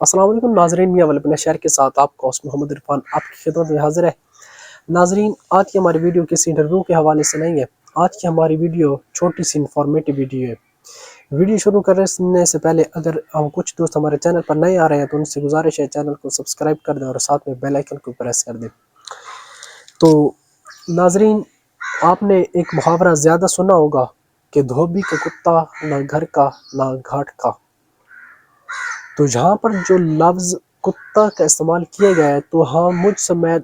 अस्सलाम वालेकुम नाजरीन, मियां वाले अपने शहर के साथ आपका होस्ट मोहम्मद इरफान आपकी खिदमत में हाजिर है। नाजरीन, आज की हमारी वीडियो किसी इंटरव्यू के हवाले से नहीं है। आज की हमारी वीडियो छोटी सी इंफॉर्मेटिव वीडियो है। वीडियो शुरू करने से पहले अगर हम कुछ दोस्त हमारे चैनल पर नए आ रहे हैं तो उनसे गुजारिश है चैनल को सब्सक्राइब कर दें और साथ में बेल आइकन को प्रेस कर दें। तो नाजरीन, आपने एक मुहावरा ज़्यादा सुना होगा कि धोबी का कुत्ता ना घर का ना घाट का। तो यहाँ पर जो लफ्ज़ कुत्ता का इस्तेमाल किया गया है तो हाँ, मुझ समेत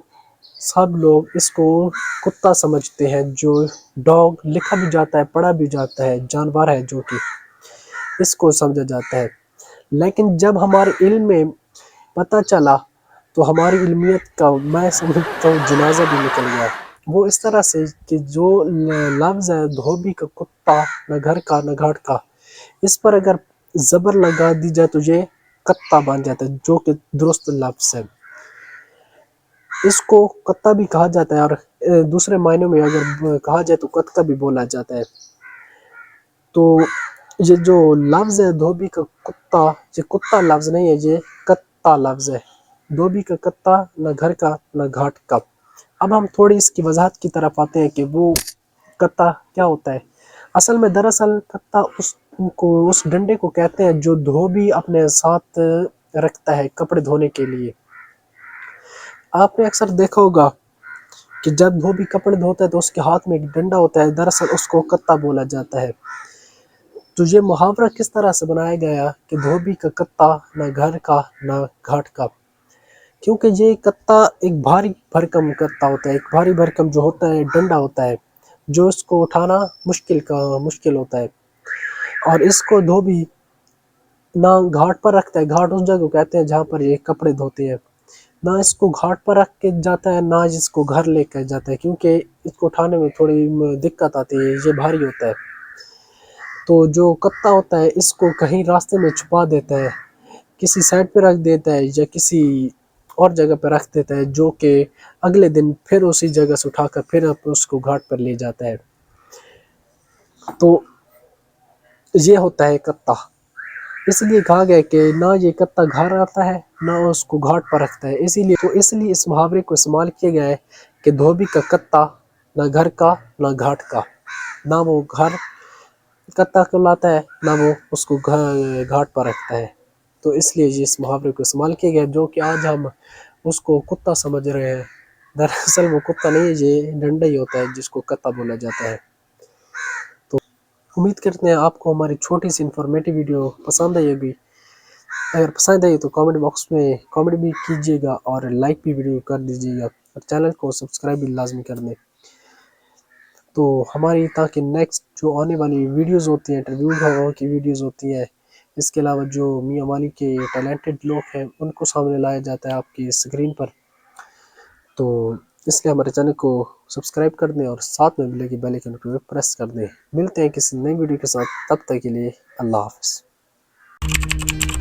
सब लोग इसको कुत्ता समझते हैं। जो डॉग लिखा भी जाता है, पढ़ा भी जाता है, जानवर है जो कि इसको समझा जाता है। लेकिन जब हमारे इल्म में पता चला तो हमारी इल्मियत का मैं समझता हूँ जनाजा भी निकल गया। वो इस तरह से कि जो लफ्ज़ है धोबी का कुत्ता न घर का न घाट का, इस पर अगर ज़बर लगा दी जाए तो ये कत्ता बन जाता है, जो कि दुरुस्त लफ्ज़ है। इसको कत्ता भी कहा जाता है और दूसरे मायनों में अगर कहा जाए तो कत्ता भी बोला जाता है। तो ये जो लफ्ज़ है धोबी का कुत्ता, ये कुत्ता लफ्ज़ नहीं है, ये कत्ता लफ्ज़ है। धोबी का कत्ता न घर का न घाट का। अब हम थोड़ी इसकी वजाहत की तरफ आते हैं कि वो कत्ता क्या होता है। असल में दरअसल कत्ता उस डंडे को कहते हैं जो धोबी अपने साथ रखता है कपड़े धोने के लिए। आपने अक्सर देखा होगा कि जब धोबी कपड़े धोता है तो उसके हाथ में एक डंडा होता है, दरअसल उसको कत्ता बोला जाता है। तो ये मुहावरा किस तरह से बनाया गया कि धोबी का कत्ता न घर का न घाट का, क्योंकि ये कत्ता एक भारी भरकम कत्ता होता है। एक भारी भरकम जो होता है डंडा होता है जो इसको उठाना मुश्किल होता है। और इसको धोबी ना घाट पर रखता है, घाट उस जगह को कहते हैं जहाँ पर ये कपड़े धोते हैं, ना इसको घाट पर रख के जाता है ना इसको घर लेकर जाता है, क्योंकि इसको उठाने में थोड़ी दिक्कत आती है, ये भारी होता है। तो जो कत्ता होता है इसको कहीं रास्ते में छुपा देता है, किसी साइड पे रख देता है या किसी और जगह पे रख देता है, जो कि अगले दिन फिर उसी जगह से उठाकर फिर उसको घाट पर ले जाता है। तो ये होता है कत्ता। इसलिए कहा गया कि ना ये कत्ता घर आता है ना उसको घाट पर रखता है। इसलिए इस मुहावरे को इस्तेमाल किया गया है कि धोबी का कत्ता ना घर का ना घाट का। ना वो घर कत्ता कहलाता है ना वो उसको घाट पर रखता है। तो इसलिए ये इस मुहावरे को इस्तेमाल किया गया, जो कि आज हम उसको कुत्ता समझ रहे हैं। दरअसल वो कुत्ता नहीं है, ये डंडा ही होता है जिसको कत्ता बोला जाता है। तो उम्मीद करते हैं आपको हमारी छोटी सी इंफॉर्मेटिव वीडियो पसंद आई होगी। अगर पसंद आई तो कमेंट बॉक्स में कमेंट भी कीजिएगा और लाइक भी वीडियो कर दीजिएगा और चैनल को सब्सक्राइब भी लाजमी कर दें। तो हमारी ताकि नेक्स्ट जो आने वाली वीडियोस होती हैं, इंटरव्यू की वीडियोस होती हैं, इसके अलावा जो मियां वाली के टैलेंटेड लोग हैं उनको सामने लाया जाता है आपकी स्क्रीन पर। तो इसलिए हमारे चैनल को सब्सक्राइब कर दें और साथ में मिलेगी बेल आइकन को प्रेस कर दें। मिलते हैं किसी नई वीडियो के साथ, तब तक के लिए अल्लाह हाफ़िज़।